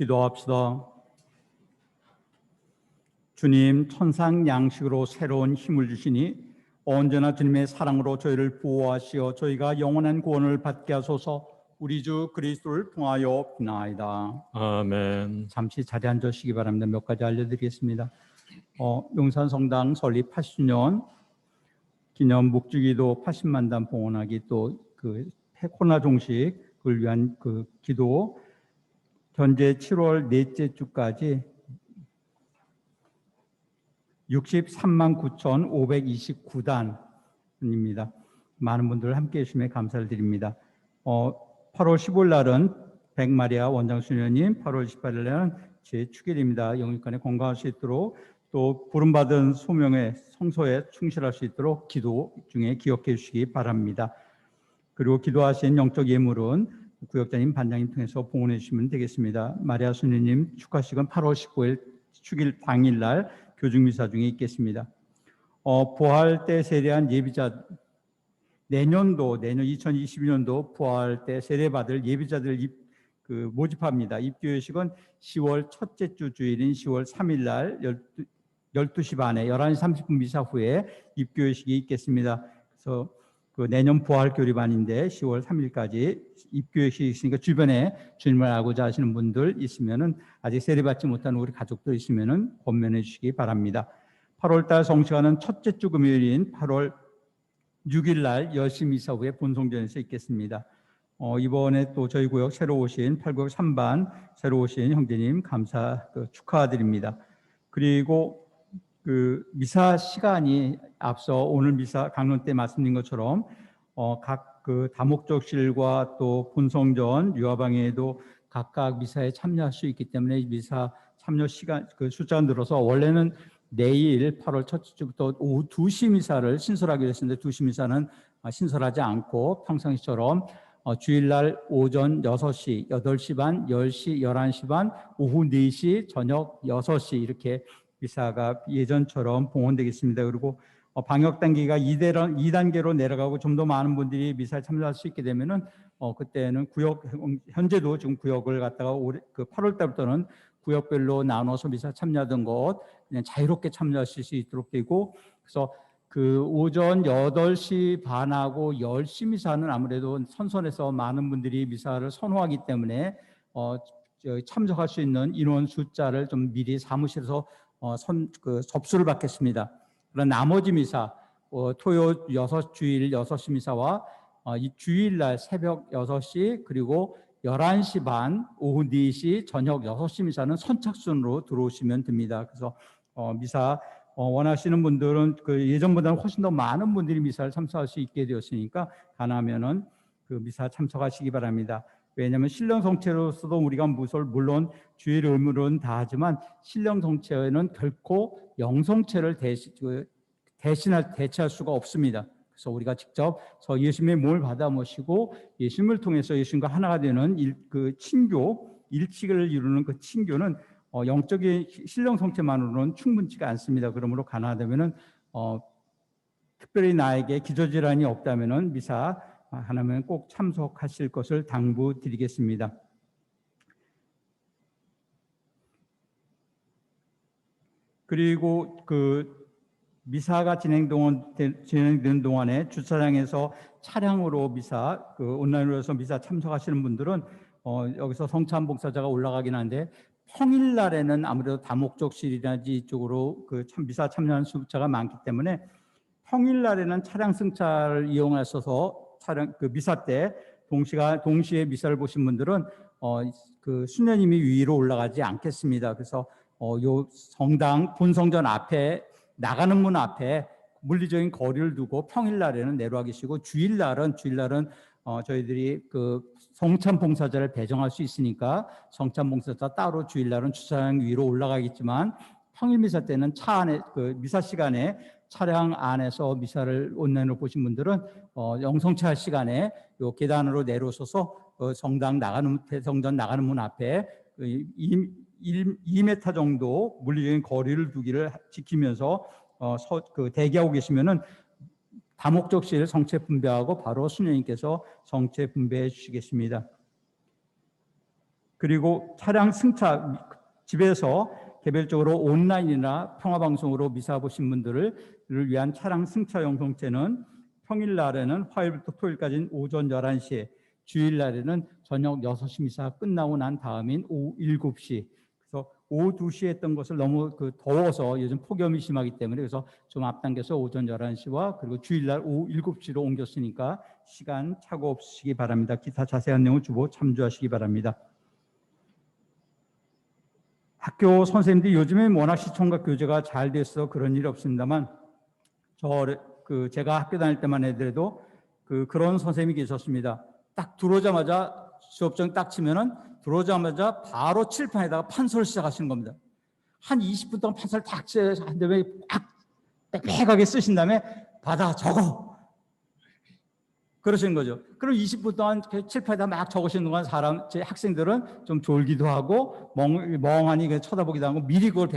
기도합시다. 주님, 천상 양식으로 새로운 힘을 주시니 언제나 주님의 사랑으로 저희를 보호하시어 저희가 영원한 구원을 받게 하소서. 우리 주 그리스도를 통하여 비나이다. 아멘. 잠시 자리에 앉으시기 바랍니다. 몇 가지 알려드리겠습니다. 용산성당 설립 80주년 기념 묵주기도 80만단 봉헌하기 또 그 코로나 종식을 위한 그 기도 현재 7월 넷째 주까지 63만 9,529단입니다. 많은 분들 함께해 주시면 감사를 드립니다. 8월 15일 날은 백마리아 원장수녀님, 8월 18일 날은 제 축일입니다. 영육간에 건강할 수 있도록 또 부름받은 소명의 성소에 충실할 수 있도록 기도 중에 기억해 주시기 바랍니다. 그리고 기도하신 영적 예물은 구역장님, 반장님 통해서 봉헌해 주시면 되겠습니다. 마리아 수녀님 축하식은 8월 19일 축일 당일날 교중미사 중에 있겠습니다. 부활 때 세례한 예비자 내년 2022년도 부활 때 세례받을 예비자들 모집합니다. 입교회식은 10월 첫째 주 주일인 10월 3일 날 12시 반에 11시 30분 미사 후에 입교회식이 있겠습니다. 그래서 그 내년 부활 교리반인데 10월 3일까지 입교회식이 있으니까 주변에 주님을 알고자 하시는 분들 있으면은 아직 세례받지 못한 우리 가족들 있으면은 권면해 주시기 바랍니다. 8월 달 성시간은 첫째 주 금요일인 8월 6일 날 10시 미사 후에 본송전에서 있겠습니다. 이번에 또 저희 구역 새로 오신 8구역 3반 새로 오신 형제님 감사 축하드립니다. 그리고 그 미사 시간이 앞서 오늘 미사 강론 때 말씀드린 것처럼 각 그 다목적실과 또 본성전 유아방에도 각각 미사에 참여할 수 있기 때문에 미사 참여 시간 그 숫자가 늘어서 원래는 내일 8월 첫째 주부터 오후 2시 미사를 신설하기로 했는데 2시 미사는 신설하지 않고 평상시처럼 주일날 오전 6시, 8시 반, 10시, 11시 반, 오후 4시, 저녁 6시 이렇게 미사가 예전처럼 봉헌되겠습니다. 그리고 방역 단계가 2단계로 내려가고 좀 더 많은 분들이 미사에 참여할 수 있게 되면은 그때는 구역 현재도 지금 구역을 갖다가 올해 그 8월 달부터는 구역별로 나눠서 미사 참여하던 것 그냥 자유롭게 참여하실 수 있도록 되고 그래서 그 오전 8시 반하고 10시 미사는 아무래도 선선해서 많은 분들이 미사를 선호하기 때문에 참석할 수 있는 인원 숫자를 좀 미리 사무실에서 접수를 받겠습니다. 그런 나머지 미사, 토요 6, 주일 6시 미사와 이 주일날 새벽 6시 그리고 11시 반, 오후 4시, 저녁 6시 미사는 선착순으로 들어오시면 됩니다. 그래서 미사 원하시는 분들은 그 예전보다는 훨씬 더 많은 분들이 미사를 참석할 수 있게 되었으니까 가능하면은 그 미사 참석하시기 바랍니다. 왜냐하면 신령 성체로서도 우리가 물론 주일 의무는 다 하지만 신령 성체는 결코 영성체를 대체할 수가 없습니다. 그래서 우리가 직접 예수님의 몸을 받아 모시고 예수님을 통해서 예수님과 하나가 되는 그 친교, 일치를 이루는 그 친교는 영적인 신령 성체만으로는 충분치가 않습니다. 그러므로 가능하다면은 특별히 나에게 기저질환이 없다면은 미사 하나면 꼭 참석하실 것을 당부드리겠습니다. 그리고 그 미사가 진행되는 동안에 주차장에서 차량으로 미사 온라인으로 해서 미사 참석하시는 분들은 여기서 성찬 봉사자가 올라가긴 한데 평일날에는 아무래도 다목적실이라든지 이쪽으로 그 미사 참여하는 수자가 많기 때문에 평일날에는 차량 승차를 이용하셔서 미사 때 동시에 미사를 보신 분들은 그 수녀님이 위로 올라가지 않겠습니다. 그래서 요 성당 본성전 앞에 나가는 문 앞에 물리적인 거리를 두고 평일날에는 내려와 계시고 주일날은 저희들이 그 성찬 봉사자를 배정할 수 있으니까 성찬 봉사자 따로 주일날은 주차장 위로 올라가겠지만 평일 미사 때는 차 안에 그 미사 시간에 차량 안에서 미사를 온라인으로 보신 분들은 영성체할 시간에 요 계단으로 내려오셔서 성전 나가는 문 앞에 2m 정도 물리적인 거리를 두기를 지키면서 대기하고 계시면은 다목적실 성체 분배하고 바로 수녀님께서 성체 분배해 주시겠습니다. 그리고 차량 승차 집에서 개별적으로 온라인이나 평화방송으로 미사 보신 분들을 위한 차량 승차 영성체는 평일날에는 화요일부터 토요일까지는 오전 11시에 주일날에는 저녁 6시 미사 끝나고 난 다음인 오후 7시 그래서 오후 2시에 했던 것을 너무 더워서 요즘 폭염이 심하기 때문에 그래서 좀 앞당겨서 오전 11시와 그리고 주일날 오후 7시로 옮겼으니까 시간 착오 없으시기 바랍니다. 기타 자세한 내용을 주보 참조하시기 바랍니다. 학교 선생님들이 요즘에 워낙 시청각 교재가 잘 돼서 그런 일이 없습니다만 제가 학교 다닐 때만 해도 그런 선생님이 계셨습니다. 딱 들어오자마자 수업장 딱 치면은 들어오자마자 바로 칠판에다가 판서를 시작하시는 겁니다. 한 20분 동안 판서를 딱 한 다음에 딱 빽빽하게 쓰신 다음에 받아 적어 그러시는 거죠. 그럼 20분 동안 칠판에다 막 적으시는 동안 제 학생들은 좀 졸기도 하고 멍하니 쳐다보기도 하고 미리 그걸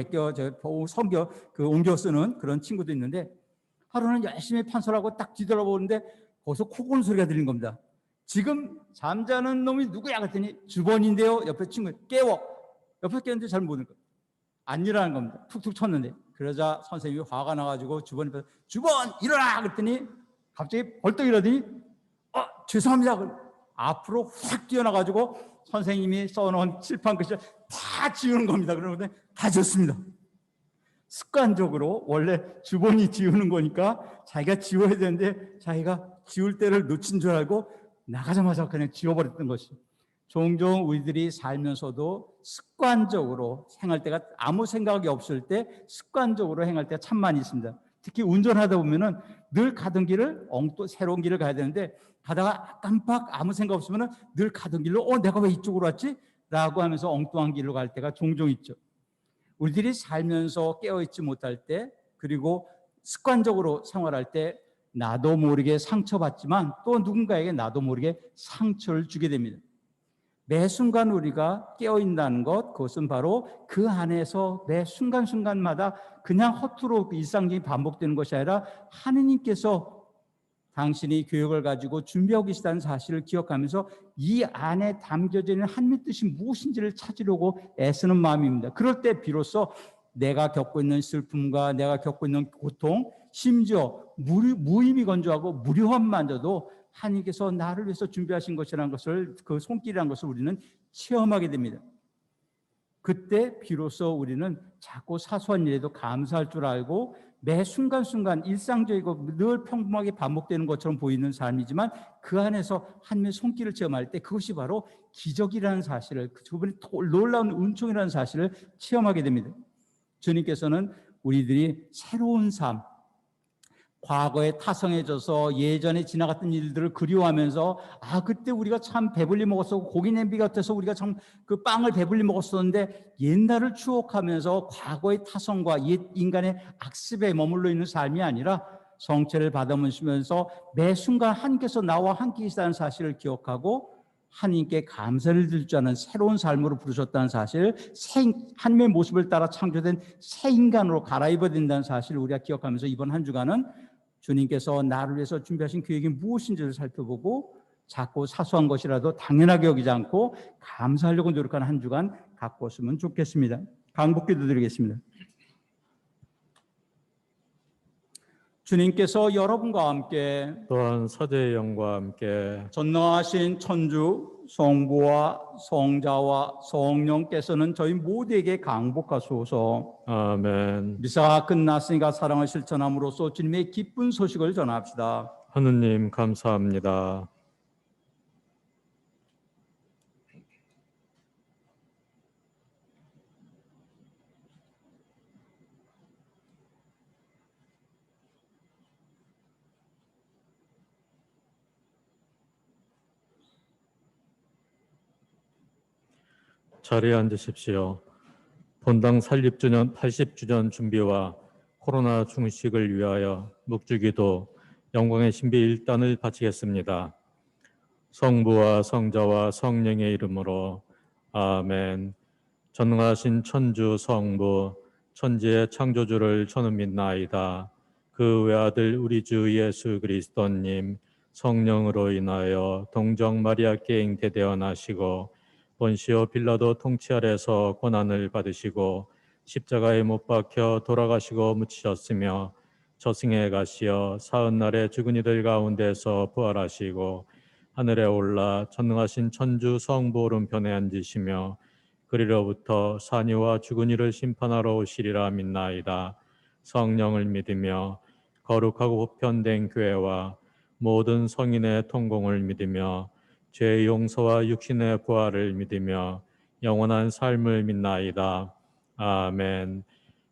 옮겨 쓰는 그런 친구도 있는데 하루는 열심히 판서를 하고 딱 뒤돌아보는데 거기서 코 고는 소리가 들린 겁니다. 지금 잠자는 놈이 누구야? 그랬더니 주번인데요. 옆에 친구 깨워. 옆에 깨는데 잘 모르는 거예요. 안 일어나는 겁니다. 툭툭 쳤는데 그러자 선생님이 화가 나가지고 주번 일어나! 그랬더니 갑자기 벌떡 일어나더니 죄송합니다. 앞으로 확 뛰어나가지고 선생님이 써놓은 칠판 글씨를 다 지우는 겁니다. 그러는데 다 지웠습니다. 습관적으로 원래 주번이 지우는 거니까 자기가 지워야 되는데 자기가 지울 때를 놓친 줄 알고 나가자마자 그냥 지워버렸던 것이. 종종 우리들이 살면서도 습관적으로 행할 때가, 아무 생각이 없을 때 습관적으로 행할 때가 참 많이 있습니다. 특히 운전하다 보면은 늘 가던 길을 새로운 길을 가야 되는데 가다가 깜빡 아무 생각 없으면은 늘 가던 길로 내가 왜 이쪽으로 왔지? 라고 하면서 엉뚱한 길로 갈 때가 종종 있죠. 우리들이 살면서 깨어있지 못할 때, 그리고 습관적으로 생활할 때 나도 모르게 상처받지만 또 누군가에게 나도 모르게 상처를 주게 됩니다. 매 순간 우리가 깨어있다는 것, 그것은 바로 그 안에서 매 순간순간마다 그냥 허투루 일상적인 반복되는 것이 아니라 하느님께서 당신이 교육을 가지고 준비하고 계시다는 사실을 기억하면서 이 안에 담겨져 있는 하나님의 뜻이 무엇인지를 찾으려고 애쓰는 마음입니다. 그럴 때 비로소 내가 겪고 있는 슬픔과 내가 겪고 있는 고통, 심지어 무의미 건조하고 무료함마저도 하나님께서 나를 위해서 준비하신 것이라는 것을, 그 손길이라는 것을 우리는 체험하게 됩니다. 그때 비로소 우리는 작고 사소한 일에도 감사할 줄 알고 매 순간순간 일상적이고 늘 평범하게 반복되는 것처럼 보이는 삶이지만 그 안에서 하나님의 손길을 체험할 때 그것이 바로 기적이라는 사실을, 그분의 놀라운 은총이라는 사실을 체험하게 됩니다. 주님께서는 우리들이 새로운 삶, 과거에 타성해져서 예전에 지나갔던 일들을 그리워하면서 그때 우리가 참 배불리 먹었어, 고기 냄비 같아서 우리가 참 그 빵을 배불리 먹었었는데 옛날을 추억하면서 과거의 타성과 옛 인간의 악습에 머물러 있는 삶이 아니라 성체를 받아보시면서 매 순간 하나님께서 나와 함께 계시다는 사실을 기억하고 하나님께 감사를 드릴 줄 아는 새로운 삶으로 부르셨다는 사실, 하나님의 모습을 따라 창조된 새 인간으로 갈아입어야 된다는 사실을 우리가 기억하면서 이번 한 주간은 주님께서 나를 위해서 준비하신 계획이 무엇인지를 살펴보고 작고 사소한 것이라도 당연하게 여기지 않고 감사하려고 노력하는 한 주간 갖고 왔으면 좋겠습니다. 강복기도 드리겠습니다. 주님께서 여러분과 함께 또한 사제의 영과 함께 전능하신 천주 성부와 성자와 성령께서는 저희 모두에게 강복하소서. 아멘. 미사가 끝났으니까 사랑을 실천함으로써 주님의 기쁜 소식을 전합시다. 하느님 감사합니다. 자리에 앉으십시오. 본당 설립주년 80주년 준비와 코로나 중식을 위하여 묵주기도 영광의 신비 1단을 바치겠습니다. 성부와 성자와 성령의 이름으로 아멘. 전능하신 천주 성부, 천지의 창조주를 저는 믿나이다. 그 외아들 우리 주 예수 그리스도님, 성령으로 인하여 동정 마리아께 잉태되어 나시고 본시오 빌라도 통치 아래서 고난을 받으시고 십자가에 못 박혀 돌아가시고 묻히셨으며 저승에 가시어 사흘날에 죽은 이들 가운데서 부활하시고 하늘에 올라 전능하신 천주 성부 오른편에 앉으시며 그리로부터 산이와 죽은 이를 심판하러 오시리라 믿나이다. 성령을 믿으며 거룩하고 보편된 교회와 모든 성인의 통공을 믿으며 죄의 용서와 육신의 부활을 믿으며 영원한 삶을 믿나이다. 아멘.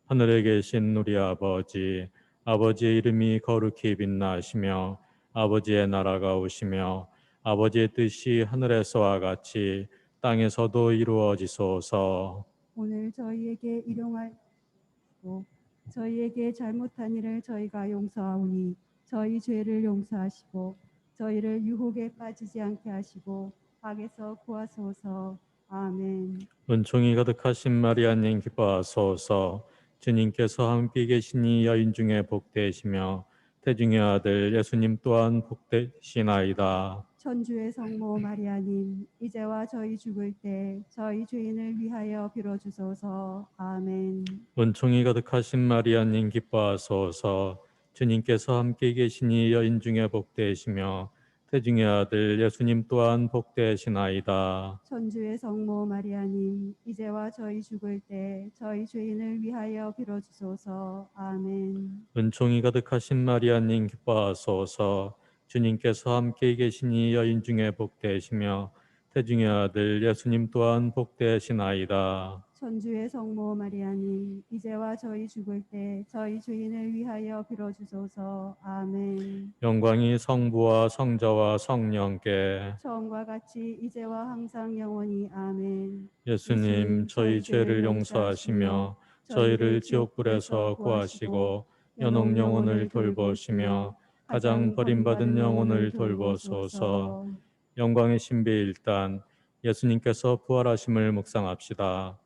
하늘에 계신 우리 아버지, 아버지의 이름이 거룩히 빛나시며 아버지의 나라가 오시며 아버지의 뜻이 하늘에서와 같이 땅에서도 이루어지소서. 오늘 저희에게 일용하시고 저희에게 잘못한 일을 저희가 용서하오니 저희 죄를 용서하시고 저희를 유혹에 빠지지 않게 하시고 악에서 구하소서. 아멘. 은총이 가득하신 마리아님 기뻐하소서. 주님께서 함께 계시니 여인 중에 복되시며 태중의 아들 예수님 또한 복되시나이다. 천주의 성모 마리아님, 이제와 저희 죽을 때 저희 죄인을 위하여 빌어주소서. 아멘. 은총이 가득하신 마리아님 기뻐하소서. 주님께서 함께 계시니 여인 중에 복되시며 태중의 아들 예수님 또한 복되시나이다. 천주의 성모 마리아님, 이제와 저희 죽을 때 저희 죄인을 위하여 빌어주소서. 아멘. 은총이 가득하신 마리아님 기뻐하소서. 주님께서 함께 계시니 여인 중에 복되시며 태중의 아들 예수님 또한 복되시나이다. 천주의 성모 마리아님, 이제와 저희 죽을 때 저희 죄인을 위하여 빌어주소서. 아멘. 영광이 성부와 성자와 성령께. 처음과 같이 이제와 항상 영원히. 아멘. 예수님 저희 죄를 용서하시며 저희를 지옥불에서 구하시고 연옥 영혼을 돌보시며 가장 버림받은 영혼을 돌보소서. 영광의 신비 1단 예수님께서 부활하심을 묵상합시다.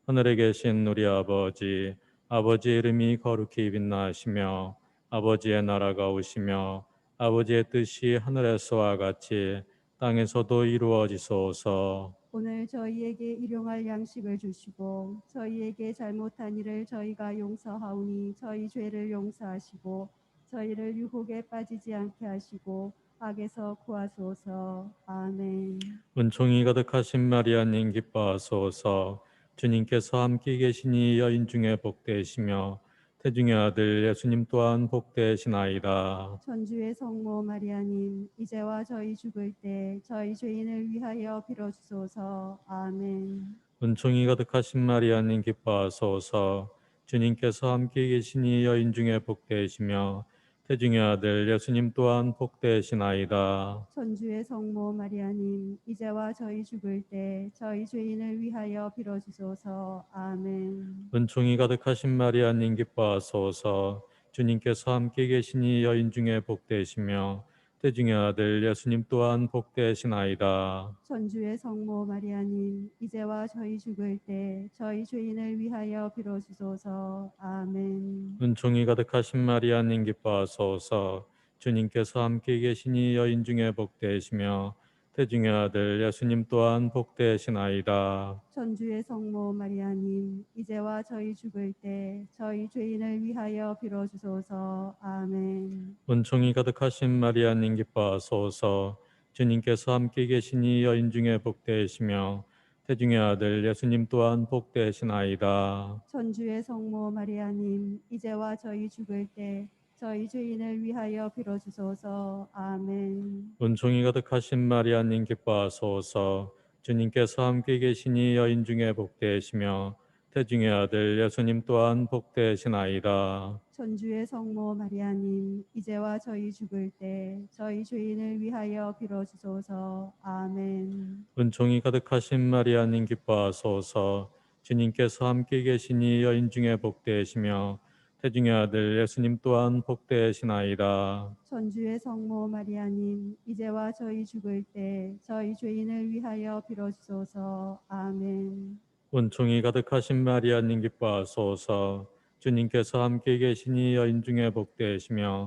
하늘에 계신 우리 아버지, 아버지의 이름이 거룩히 빛나시며 아버지의 나라가 오시며 아버지의 뜻이 하늘에서와 같이 땅에서도 이루어지소서. 오늘 저희에게 일용할 양식을 주시고 저희에게 잘못한 일을 저희가 용서하오니 저희 죄를 용서하시고 저희를 유혹에 빠지지 않게 하시고 악에서 구하소서. 아멘. 은총이 가득하신 마리아님 기뻐하소서. 주님께서 함께 계시니 여인 중에 복되시며 태중의 아들 예수님 또한 복되시나이다. 천주의 성모 마리아님, 이제와 저희 죽을 때 저희 죄인을 위하여 빌어주소서. 아멘. 은총이 가득하신 마리아님 기뻐하소서. 주님께서 함께 계시니 여인 중에 복되시며 태중의 아들 예수님 또한 복되시나이다. 천주의 성모 마리아님, 이제와 저희 죽을 때 저희 죄인을 위하여 빌어주소서. 아멘. 은총이 가득하신 마리아님 기뻐하소서. 주님께서 함께 계시니 여인 중에 복되시며 태중의 아들 예수님 또한 복되시나이다. 천주의 성모 마리아님, 이제와 저희 죽을 때 저희 죄인을 위하여 빌어주소서. 아멘. 은총이 가득하신 마리아님 기뻐하소서. 주님께서 함께 계시니 여인 중에 복되시며 태중의 아들 예수님 또한 복되시나이다. 천주의 성모 마리아님, 이제와 저희 죽을 때 저희 죄인을 위하여 빌어주소서. 아멘. 은총이 가득하신 마리아님 기뻐하소서. 주님께서 함께 계시니 여인 중에 복되시며 태중의 아들 예수님 또한 복되시나이다. 천주의 성모 마리아님, 이제와 저희 죽을 때 저희 죄인을 위하여 빌어주소서. 아멘. 은총이 가득하신 마리아님 기뻐하소서. 주님께서 함께 계시니 여인 중에 복되시며 태중의 아들 예수님 또한 복되시나이다. 천주의 성모 마리아님, 이제와 저희 죽을 때 저희 죄인을 위하여 빌어주소서. 아멘. 은총이 가득하신 마리아님 기뻐하소서. 주님께서 함께 계시니 여인 중에 복되시며 태중의 아들 예수님 또한 복되시나이다. 천주의 성모 마리아님, 이제와 저희 죽을 때 저희 죄인을 위하여 빌어주소서. 아멘. 은총이 가득하신 마리아님 기뻐하소서. 주님께서 함께 계시니 여인 중에 복되시며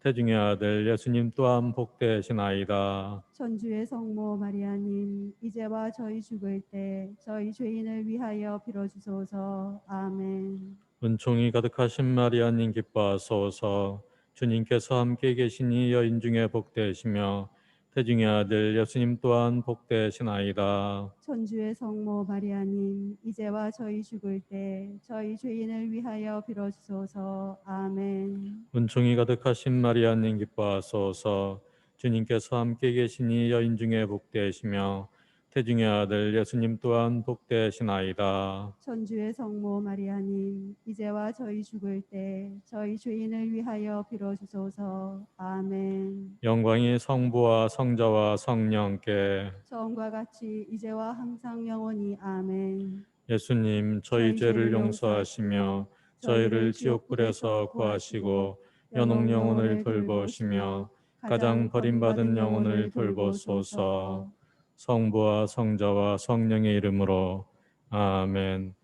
태중의 아들 예수님 또한 복되시나이다. 천주의 성모 마리아님, 이제와 저희 죽을 때 저희 죄인을 위하여 빌어주소서. 아멘. 은총이 가득하신 마리아님 기뻐하소서. 주님께서 함께 계시니 여인 중에 복되시며 태중의 아들 예수님 또한 복되시나이다. 천주의 성모 마리아님, 이제와 저희 죽을 때 저희 죄인을 위하여 빌어주소서. 아멘. 은총이 가득하신 마리아님 기뻐하소서. 주님께서 함께 계시니 여인 중에 복되시며 태중의 아들 예수님 또한 복되시나이다. 천주의 성모 마리아님, 이제와 저희 죽을 때 저희 죄인을 위하여 빌어주소서. 아멘. 영광이 성부와 성자와 성령께. 처음과 같이 이제와 항상 영원히. 아멘. 예수님 저희 죄를 용서하시며 저희를 지옥불에서 구하시고 연옥 영혼을 돌보시며 가장 버림받은 영혼을 돌보소서. 성부와 성자와 성령의 이름으로 아멘.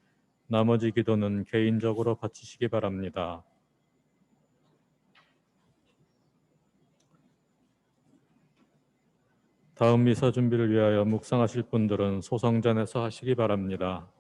나머지 기도는 개인적으로 바치시기 바랍니다. 다음 미사 준비를 위하여 묵상하실 분들은 소성전에서 하시기 바랍니다.